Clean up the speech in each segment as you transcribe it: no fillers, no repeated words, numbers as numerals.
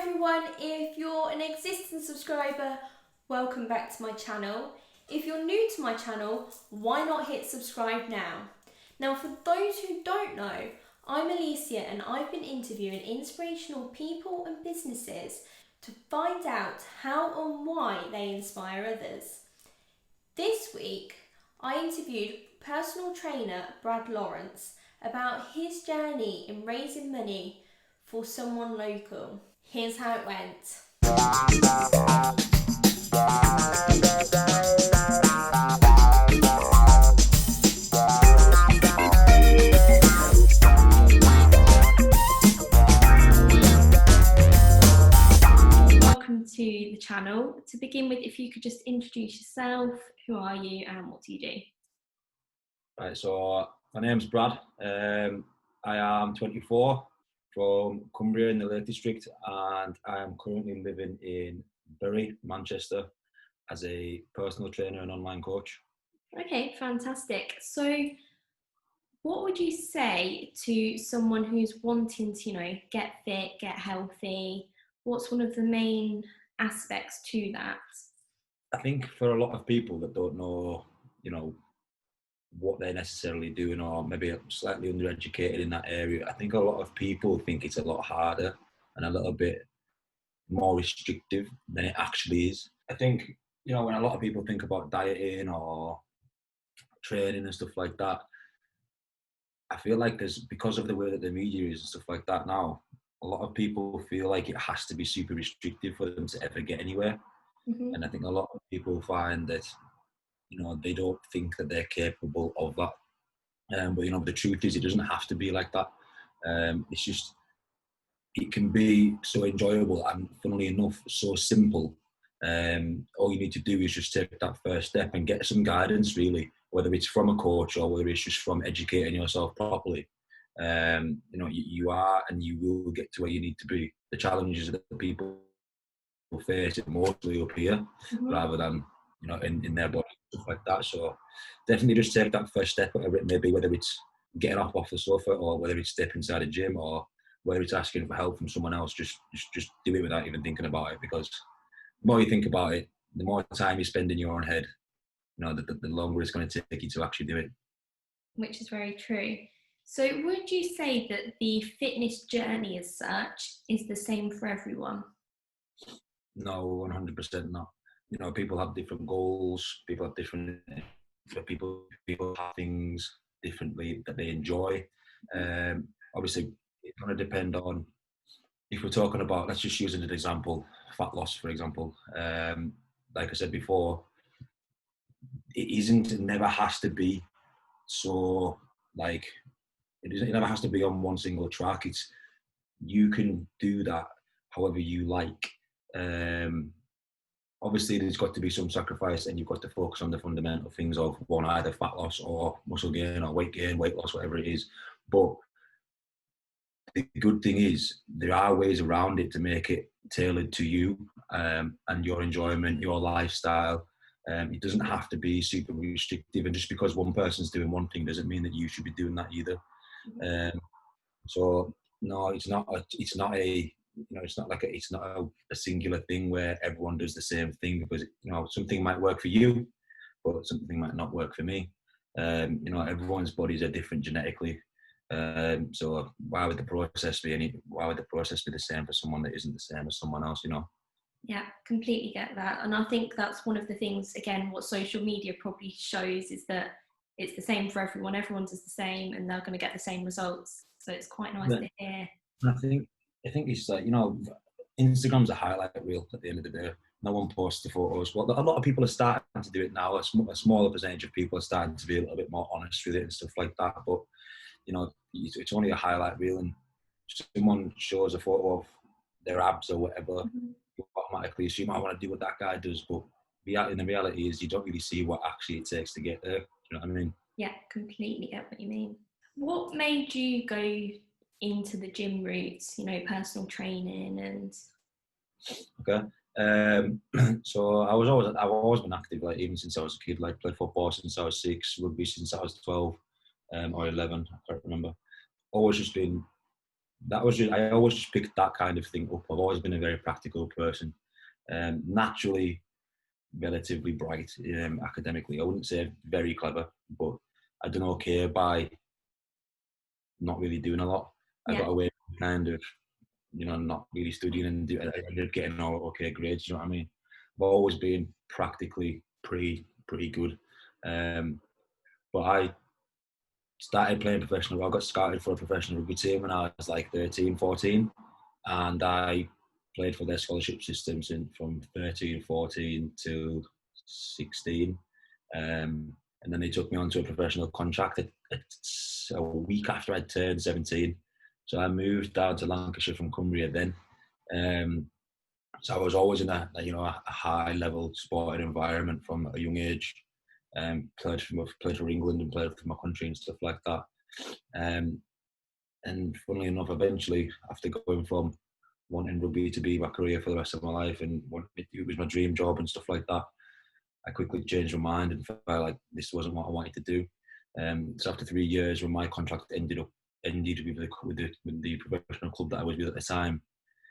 everyone, if you're an existing subscriber, welcome back to my channel. If you're new to my channel, why not hit subscribe now? Now for those who don't know, I'm Alicia and I've been interviewing inspirational people and businesses to find out how and why they inspire others. This week, I interviewed personal trainer Brad Lawrence about his journey in raising money for someone local. Here's how it went. Welcome to the channel. To begin with, if you could just introduce yourself, who are you and what do you do? Right, so my name's Brad. I am 24 from Cumbria in the Lake District, and I am currently living in Bury, Manchester, as a personal trainer and online coach. Okay, fantastic. So what would you say to someone who's wanting to, get fit, get healthy? What's one of the main aspects to that? I think for a lot of people that don't know, what they're necessarily doing, or maybe slightly undereducated in that area, I think a lot of people think it's a lot harder and a little bit more restrictive than it actually is. I think, when a lot of people think about dieting or training and stuff like that, I feel like because of the way that the media is and stuff like that now, a lot of people feel like it has to be super restrictive for them to ever get anywhere. Mm-hmm. And I think a lot of people find that, they don't think that they're capable of that. But the truth is, it doesn't have to be like that. It's just, it can be so enjoyable and, funnily enough, so simple. All you need to do is just take that first step and get some guidance, really, whether it's from a coach or whether it's just from educating yourself properly. You are and you will get to where you need to be. The challenges that people face it mostly up here, rather than in their body, stuff like that. So definitely just take that first step, maybe whether it's getting off the sofa or whether it's stepping inside a gym or whether it's asking for help from someone else. Just do it without even thinking about it, because the more you think about it, the more time you spend in your own head, the longer it's going to take you to actually do it. Which is very true. So would you say that the fitness journey as such is the same for everyone? No, 100% not. People have different goals. People have different. People have things differently that they enjoy. Obviously, it's going to depend on, if we're talking about, let's just use an example, fat loss, for example. Like I said before, it never has to be so, like, it never has to be on one single track. You can do that however you like. Obviously, there's got to be some sacrifice, and you've got to focus on the fundamental things of one, either fat loss or muscle gain or weight gain, weight loss, whatever it is. But the good thing is there are ways around it to make it tailored to you and your enjoyment, your lifestyle. It doesn't have to be super restrictive, and just because one person's doing one thing doesn't mean that you should be doing that either. So no, it's not a singular thing where everyone does the same thing, because something might work for you, but something might not work for me. Everyone's bodies are different genetically. So why would the process be the same for someone that isn't the same as someone else? Yeah, completely get that. And I think that's one of the things, again, what social media probably shows is that it's the same for everyone. Everyone does the same and they're going to get the same results. So it's quite nice to hear. I think it's like, Instagram's a highlight reel at the end of the day. No one posts the photos. Well, a lot of people are starting to do it now. A smaller percentage of people are starting to be a little bit more honest with it and stuff like that. But, it's only a highlight reel, and someone shows a photo of their abs or whatever, you automatically assume, I want to do what that guy does. But in the reality is, you don't really see what actually it takes to get there. You know what I mean? Yeah, completely get what you mean. What made you go into the gym routes, personal training and... Okay. So I've always been active, like even since I was a kid, like played football since I was 6, rugby since I was 12 or 11, I can't remember. Always just been that was I always just picked that kind of thing up. I've always been a very practical person, naturally relatively bright academically. I wouldn't say very clever, but I done okay by not really doing a lot. I got away with kind of, not really studying I ended up getting all okay grades. You know what I mean? I've always been practically pretty good. But I started playing professional. I got scouted for a professional rugby team when I was like 13, 14, and I played for their scholarship system from 13, 14 to 16. And then they took me onto a professional contract a week after I'd turned 17. So I moved down to Lancashire from Cumbria then. So I was always in a high level sporting environment from a young age. Played for England and played for my country and stuff like that. And funnily enough, eventually, after going from wanting rugby to be my career for the rest of my life and it was my dream job and stuff like that, I quickly changed my mind and felt like this wasn't what I wanted to do. So after 3 years, when my contract ended with the professional club that I was with at the time,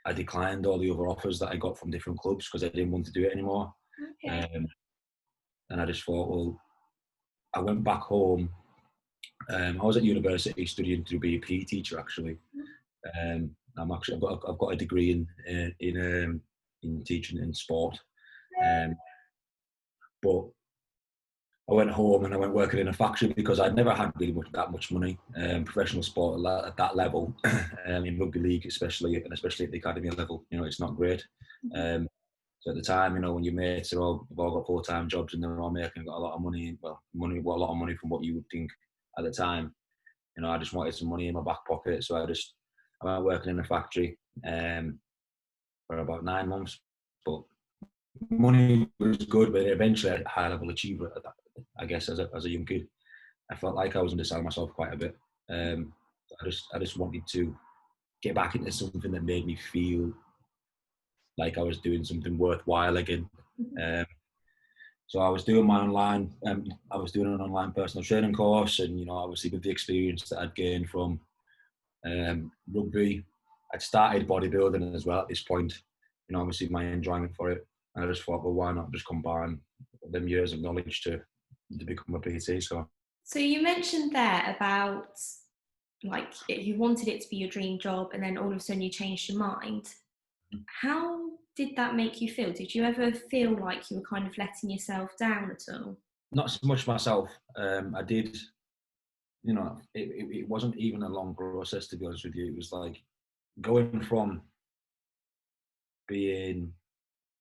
I declined all the other offers that I got from different clubs because I didn't want to do it anymore. Okay. And I just thought, well, I went back home. I was at university studying to be a PE teacher actually. I've got a degree in teaching in sport. But I went home and I went working in a factory because I'd never had really that much money. Professional sport at that level, in rugby league especially, and especially at the academy level, it's not great. So at the time, when your mates have all got full-time jobs and they're all making a lot of money, a lot of money from what you would think at the time, I just wanted some money in my back pocket. So I went working in a factory for about 9 months, but money was good, but eventually a high-level achiever, I guess, as a young kid. I felt like I was underselling myself quite a bit. I just wanted to get back into something that made me feel like I was doing something worthwhile again. So I was doing an online personal training course, and obviously with the experience that I'd gained from rugby, I'd started bodybuilding as well at this point. Obviously my enjoyment for it, and I just thought, well, why not just combine them years of knowledge to become a PT? So you mentioned there about like you wanted it to be your dream job, and then all of a sudden you changed your mind. How did that make you feel? Did you ever feel like you were kind of letting yourself down at all? Not so much myself. I did, it wasn't even a long process, to be honest with you. It was like going from being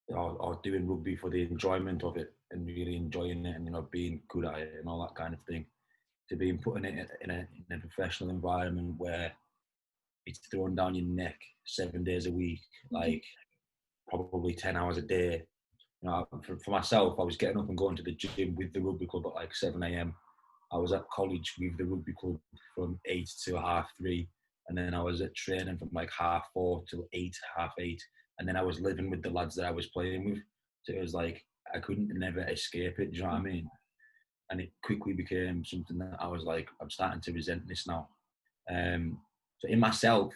or doing rugby for the enjoyment of it and really enjoying it and being good at it and all that kind of thing, to being put in a professional environment where it's thrown down your neck 7 days a week, like probably 10 hours a day. For myself, I was getting up and going to the gym with the rugby club at like 7 a.m. I was at college with the rugby club from 8 to 3:30, and then I was at training from like 4:30 till 8, 8:30, and then I was living with the lads that I was playing with. So it was like I couldn't never escape it. Do you know what I mean? And it quickly became something that I was like, I'm starting to resent this now. So in myself,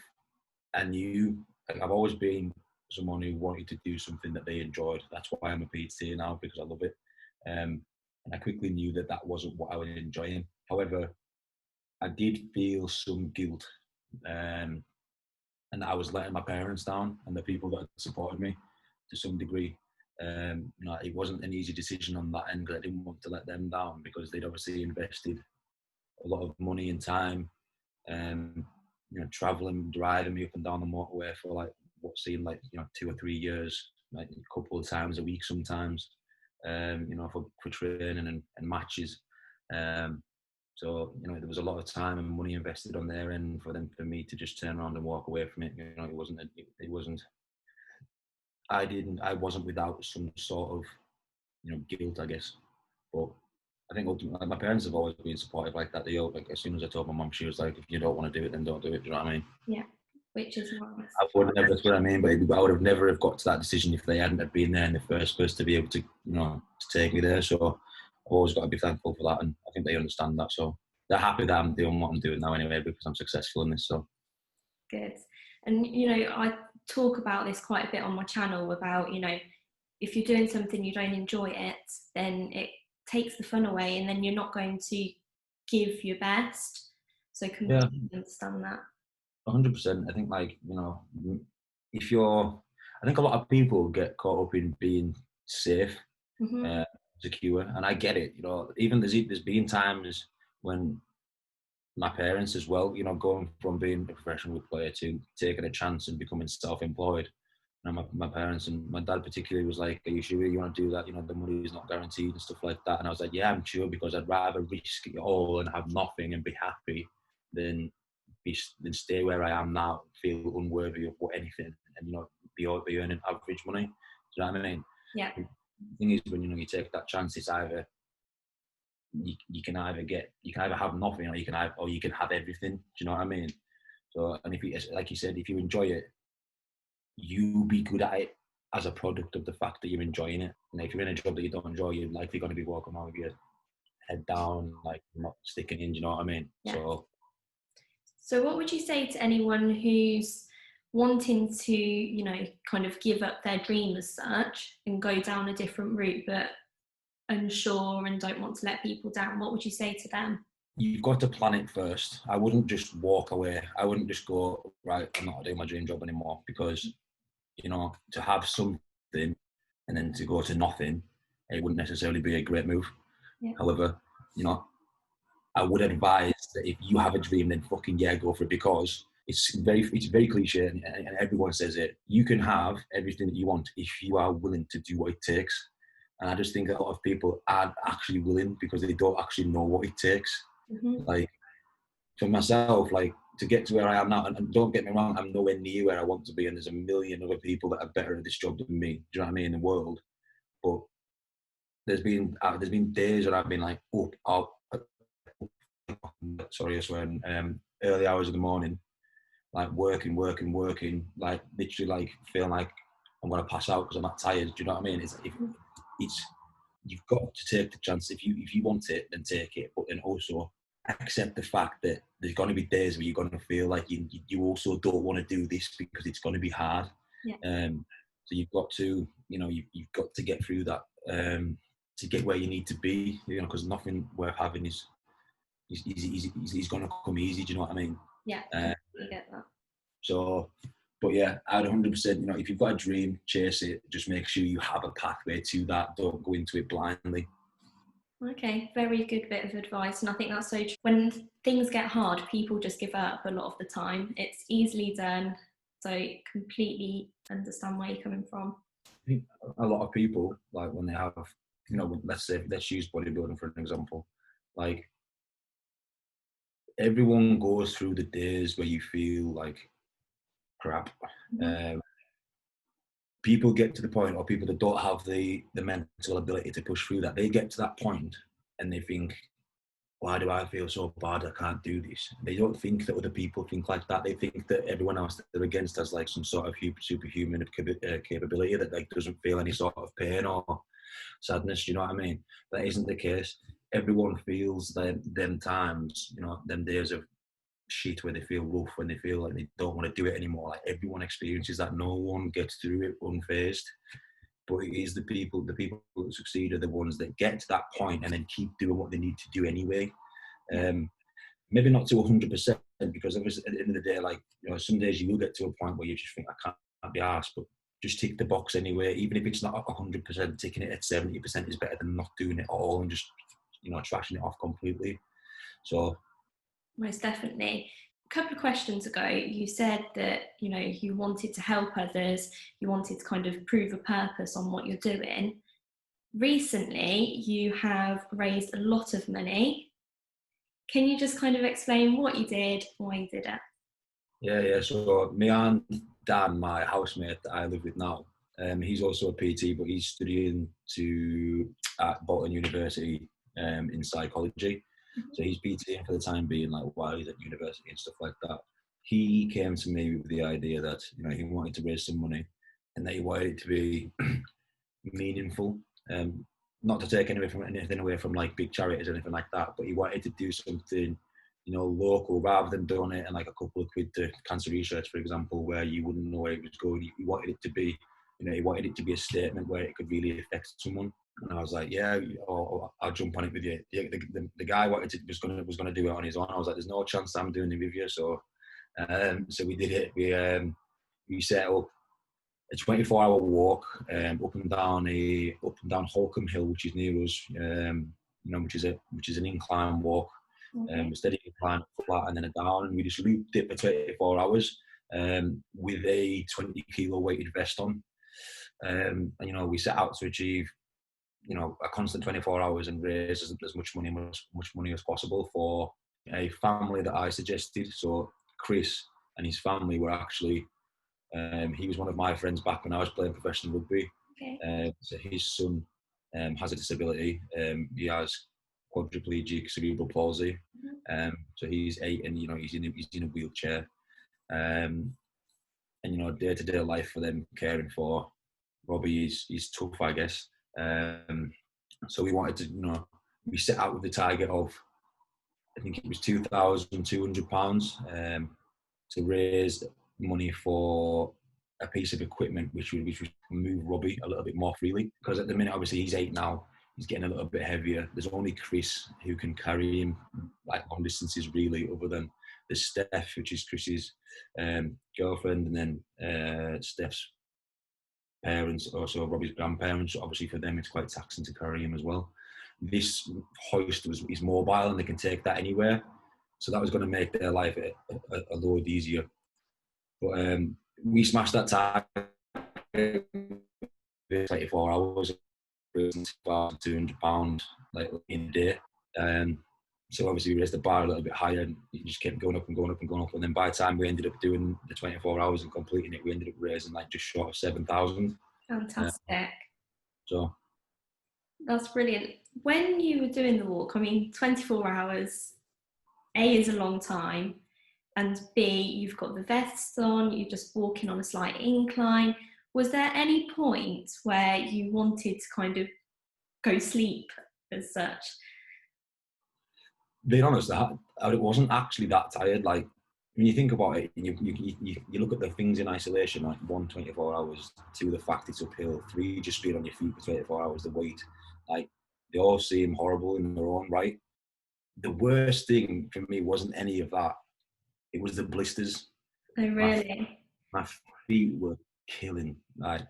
I knew, like, I've always been someone who wanted to do something that they enjoyed. That's why I'm a PT now, because I love it. And I quickly knew that wasn't what I was enjoying. However, I did feel some guilt, and that I was letting my parents down and the people that supported me to some degree. It wasn't an easy decision on that end because I didn't want to let them down because they'd obviously invested a lot of money and time, traveling, driving me up and down the motorway for like what seemed like 2 or 3 years, like a couple of times a week sometimes, for training and matches. So there was a lot of time and money invested on their end for me to just turn around and walk away from it. It wasn't. I wasn't without some sort of guilt, I guess. But I think ultimately my parents have always been supportive like that. They all, like, as soon as I told my mum, she was like, if you don't want to do it, then don't do it. Do you know what I mean? Yeah, which is nice. That's what I mean. But I would have never have got to that decision if they hadn't have been there in the first place to be able to, to take me there. So I've always got to be thankful for that, and I think they understand that. So they're happy that I'm doing what I'm doing now anyway because I'm successful in this. So Good. And, you know, I talk about this quite a bit on my channel about, you know, if you're doing something you don't enjoy it, then it takes the fun away and then you're not going to give your best. So I Yeah, completely understand that. 100%. I think, like, you know, if you're, I think a lot of people get caught up in being safe, Hmm. uh, secure, and I get it. You know, even there's been times when my parents as well, you know, going from being a professional player to taking a chance and becoming self-employed. You know, my parents and my dad particularly was like, "Are you sure you want to do that? You know, the money is not guaranteed and stuff like that." And I was like, "Yeah, I'm sure, because I'd rather risk it all and have nothing and be happy than than stay where I am now, feel unworthy of what anything, and, you know, be earning average money." Do you know what I mean? Yeah. The thing is, when, you know, you take that chance, it's either you can either have nothing, or you can have everything. Do you know what I mean? So, and if you, like you said, if you enjoy it, you be good at it as a product of the fact that you're enjoying it. And if you're in a job that you don't enjoy, you're likely going to be walking around with your head down, like not sticking in. Do you know what I mean? Yeah. So, So what would you say to anyone who's wanting to, you know, kind of give up their dream as such and go down a different route, but unsure and don't want to let people down? What would you say to them? you've got to plan it first. I wouldn't just walk away. I wouldn't just go, right, I'm not doing my dream job anymore, because, you know, to have something and then to go to nothing, it wouldn't necessarily be a great move. Yeah. However, you know, I would advise that if you have a dream, then fucking yeah, go for it, because it's very cliche, and everyone says it. You can have everything that you want if you are willing to do what it takes. And I just think that a lot of people aren't actually willing because they don't actually know what it takes. Hmm. Like, for myself, like, to get to where I am now, and don't get me wrong, I'm nowhere near where I want to be, and there's a million other people that are better at this job than me. Do you know what I mean? In the world, but there's been days where I've been like sorry, I swear, early hours of the morning, like working, like literally like feeling like I'm gonna pass out because I'm not tired. Do you know what I mean? It's you've got to take the chance. If you want it, then take it, but then also accept the fact that there's going to be days where you're going to feel like you also don't want to do this because it's going to be hard. Yeah. So you've got to, you know, you've got to get through that, to get where you need to be, you know, because nothing worth having is going to come easy. Do you know what I mean? Yeah. Uh, You get that. so, but yeah, I'd 100%, you know, if you've got a dream, chase it. Just make sure you have a pathway to that. Don't go into it blindly. Okay, very good bit of advice, and I think that's so true. When things get hard, people just give up a lot of the time. It's easily done, so completely understand where you're coming from. I think a lot of people, like, when they have, you know, let's use bodybuilding for an example. Like, everyone goes through the days where you feel like crap. Hmm. Um, People get to the point, or people that don't have the mental ability to push through that, they get to that point and they think, why do I feel so bad? I can't do this. They don't think that other people think like that. They think that everyone else that they're against has like some sort of superhuman capability that like doesn't feel any sort of pain or sadness. You know what I mean? That isn't the case. Everyone feels them times, you know, them days of shit where they feel rough, when they feel like they don't want to do it anymore. Like, everyone experiences that. No one gets through it unfazed. But it is the people that succeed are the ones that get to that point and then keep doing what they need to do anyway. Yeah. Maybe not to 100%, because obviously at the end of the day, like, you know, some days you will get to a point where you just think, I can't be arsed, but just tick the box anyway. Even if it's not 100%, ticking it at 70% is better than not doing it at all and just, you know, trashing it off completely. So, Most definitely. A couple of questions ago, you said that, you know, you wanted to help others, you wanted to kind of prove a purpose on what you're doing. Recently, you have raised a lot of money. Can you just kind of explain what you did, why you did it? yeah. So, me and Dan, my housemate that I live with now, he's also a PT, but he's studying at Bolton University, in psychology. So he's PTing for the time being, like, while he's at university and stuff like that. He came to me with the idea that, you know, he wanted to raise some money and that he wanted it to be meaningful. Not to take anything away from like big charities or anything like that, but he wanted to do something local, rather than donating like a couple of quid to cancer research, for example, where you wouldn't know where it was going. He wanted it to be, he wanted it to be a statement where it could really affect someone. And I was like, yeah, I'll jump on it with you. The guy was gonna do it on his own. I was like, there's no chance I'm doing it with you. So we did it. We set up a 24-hour walk up and down Holcombe Hill, which is near us. Which is an incline walk. Okay. A steady incline, flat, and then a down, and we just looped it for 24 hours with a 20-kilo weighted vest on. And we set out to achieve a constant 24 hours and raise as much money as possible for a family that I suggested. So Chris and his family were actually, he was one of my friends back when I was playing professional rugby. Okay. So his son has a disability. He has quadriplegic cerebral palsy. So he's 8, and he's in a wheelchair. And day-to-day life for them caring for Robbie is tough, I guess. So we wanted to, we set out with the target of, I think it was £2,200 to raise money for a piece of equipment which would move Robbie a little bit more freely. Because at the minute, obviously, he's 8 now. He's getting a little bit heavier. There's only Chris who can carry him like long distances, really, other than there's Steph, which is Chris's girlfriend, and then Steph's parents, also Robbie's grandparents. Obviously, for them, it's quite taxing to carry him as well. This hoist is mobile, and they can take that anywhere. So that was going to make their life a load easier. But we smashed that target 24 hours, £2,200 like in a day. So obviously we raised the bar a little bit higher, and it just kept going up and going up and going up. And then by the time we ended up doing the 24 hours and completing it, we ended up raising like just short of 7,000. Fantastic. So That's brilliant. When you were doing the walk, I mean, 24 hours, A, is a long time, and B, you've got the vests on, you're just walking on a slight incline. Was there any point where you wanted to kind of go sleep as such? being honest, it wasn't actually that tired. Like when you think about it, you look at the things in isolation, like 1, 24 hours, 2, the fact it's uphill, 3, just being on your feet for 24 hours, the weight, like they all seem horrible in their own right. The worst thing for me wasn't any of that. It was the blisters. Oh, My, really? my feet were killing. Like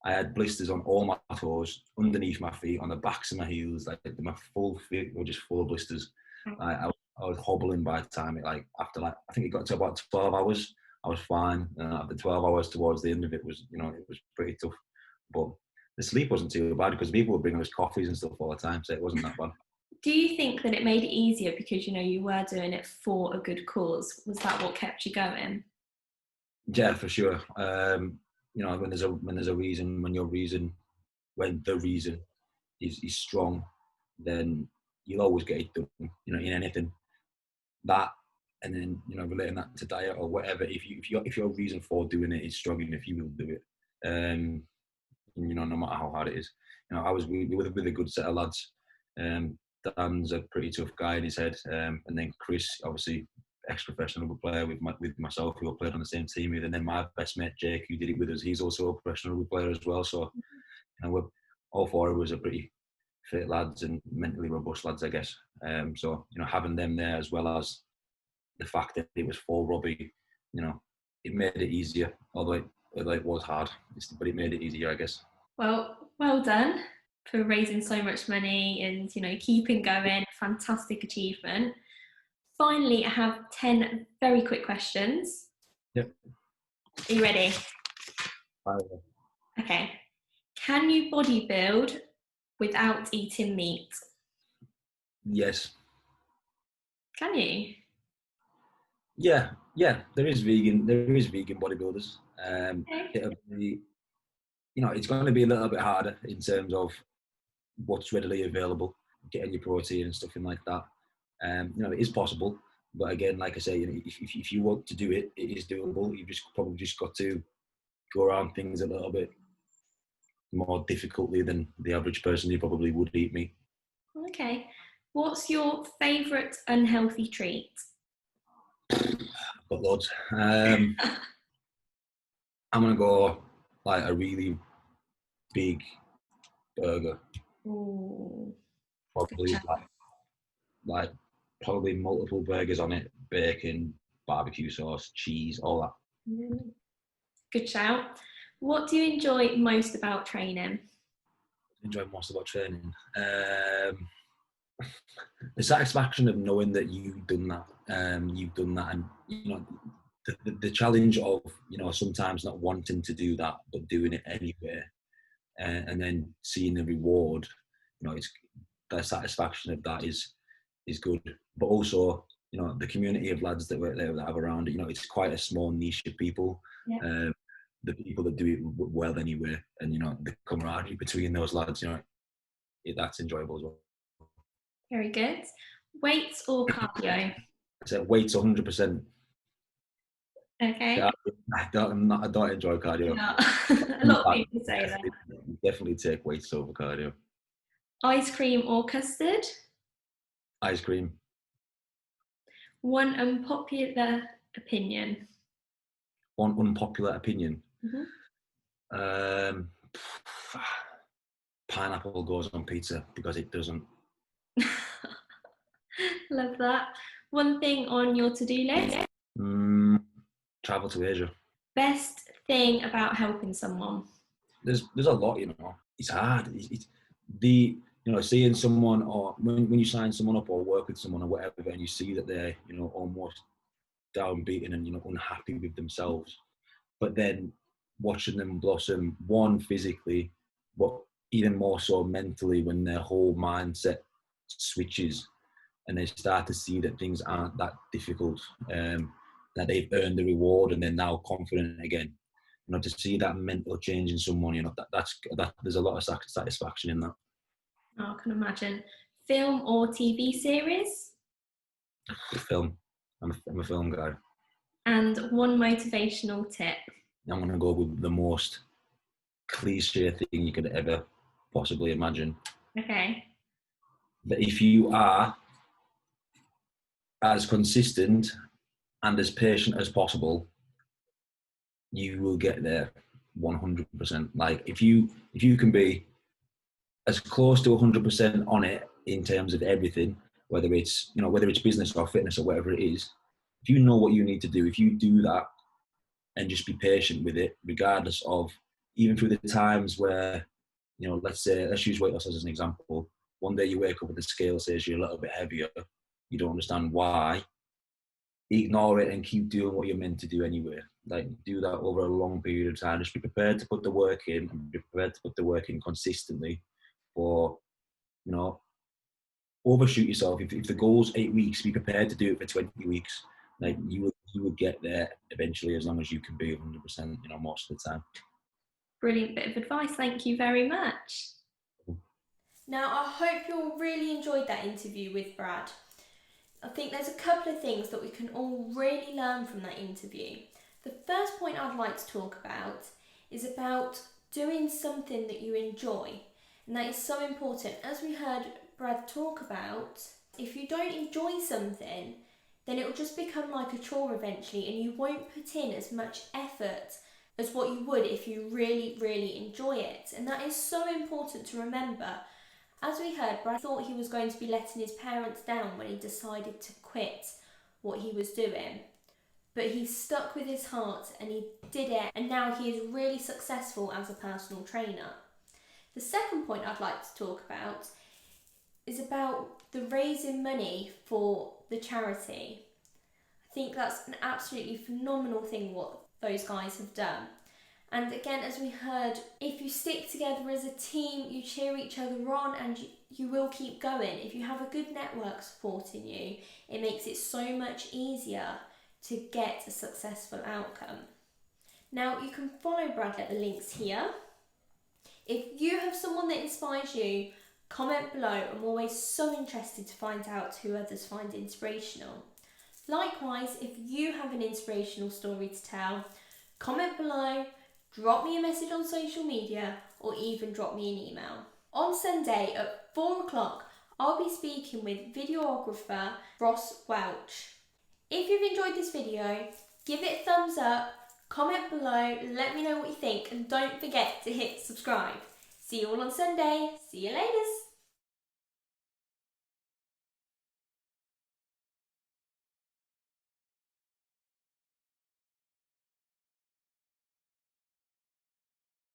I had blisters on all my toes, underneath my feet, on the backs of my heels. Like my full feet were just full of blisters. I was hobbling by the time after I think it got to about 12 hours. I was fine. After 12 hours, towards the end of it, it was pretty tough. But the sleep wasn't too bad because people were bringing us coffees and stuff all the time, so it wasn't that bad. Do you think that it made it easier because, you were doing it for a good cause? Was that what kept you going? Yeah, for sure. When there's a reason, when the reason is strong, then you'll always get it done. In anything that, and then relating that to diet or whatever. If your reason for doing it is strong enough, you will do it. No matter how hard it is. I was we were with a good set of lads. Dan's a pretty tough guy in his head, and then Chris, obviously ex-professional player with myself, who I played on the same team with, and then my best mate Jake, who did it with us. He's also a professional player as well. So we're all 4 of us are pretty fit lads and mentally robust lads, I guess. So having them there, as well as the fact that it was for Robbie, it made it easier. Although it was hard, but it made it easier, I guess. Well done for raising so much money and keeping going. Fantastic achievement. Finally, I have 10 very quick questions. Yep. Are you ready? Okay. Can you bodybuild without eating meat? Yes. Can you? Yeah. There is vegan bodybuilders. Okay. It'll be, it's going to be a little bit harder in terms of what's readily available, getting your protein and stuff in like that. It is possible, but again, like I say, if you want to do it, it is doable. You've probably got to go around things a little bit more difficultly than the average person who probably would eat meat. Okay. What's your favourite unhealthy treat? I've got loads. I'm gonna go like a really big burger, Ooh, good probably shout. like probably multiple burgers on it, bacon, barbecue sauce, cheese, all that. Mm, good shout. What do you enjoy most about training? Enjoy most about training. The satisfaction of knowing that you've done that, and the challenge of sometimes not wanting to do that but doing it anyway, and then seeing the reward. It's the satisfaction of that is good, but also the community of lads that that have around it. It's quite a small niche of people. Yeah, Um, the people that do it well anyway, and the camaraderie between those lads, that's enjoyable as well. very good. Weights or cardio? So weights 100%. Okay. I don't enjoy cardio. Yeah. A lot of people say that. Definitely take weights over cardio. Ice cream or custard? Ice cream. One unpopular opinion. One unpopular opinion. Mhm. Um, Pineapple goes on pizza because it doesn't. Love that. One thing on your to-do list. Mm, Travel to Asia. Best thing about helping someone. There's a lot. It's hard. It's the seeing someone, or when you sign someone up or work with someone or whatever, and you see that they're almost downbeaten and unhappy with themselves, but then watching them blossom, one physically, but even more so mentally, when their whole mindset switches and they start to see that things aren't that difficult, that they've earned the reward and they're now confident again. To see that mental change in someone, that there's a lot of satisfaction in that. Oh, I can imagine. Film or TV series? Film. I'm a film guy. And one motivational tip. I'm gonna go with the most cliche thing you could ever possibly imagine. Okay. That if you are as consistent and as patient as possible, you will get there 100%. Like if you can be as close to 100% on it in terms of everything, whether it's business or fitness or whatever it is, if you know what you need to do, if you do that and just be patient with it, regardless of, even through the times where, let's use weight loss as an example. One day you wake up and the scale says you're a little bit heavier. You don't understand why. Ignore it and keep doing what you're meant to do anyway. Like, do that over a long period of time. Just be prepared to put the work in, and be prepared to put the work in consistently. For overshoot yourself. If the goal's 8 weeks, be prepared to do it for 20 weeks. Like, you will get there eventually, as long as you can be 100%. Most of the time. Brilliant bit of advice. Thank you very much. Now, I hope you all really enjoyed that interview with Brad. I think there's a couple of things that we can all really learn from that interview. The first point I'd like to talk about is about doing something that you enjoy. And that is so important. As we heard Brad talk about, if you don't enjoy something, then it will just become like a chore eventually, and you won't put in as much effort as what you would if you really, really enjoy it. And that is so important to remember. As we heard, Brad thought he was going to be letting his parents down when he decided to quit what he was doing. But he stuck with his heart and he did it, and now he is really successful as a personal trainer. The second point I'd like to talk about is about the raising money for the charity. I think that's an absolutely phenomenal thing what those guys have done. And again, as we heard, if you stick together as a team, you cheer each other on, and you will keep going. If you have a good network supporting you, it makes it so much easier to get a successful outcome. Now, you can follow Brad at the links here. If you have someone that inspires you, comment below. I'm always so interested to find out who others find inspirational. Likewise, if you have an inspirational story to tell, comment below, drop me a message on social media, or even drop me an email. On Sunday at 4 o'clock, I'll be speaking with videographer Ross Welch. If you've enjoyed this video, give it a thumbs up, comment below, let me know what you think, and don't forget to hit subscribe. See you all on Sunday. See you later.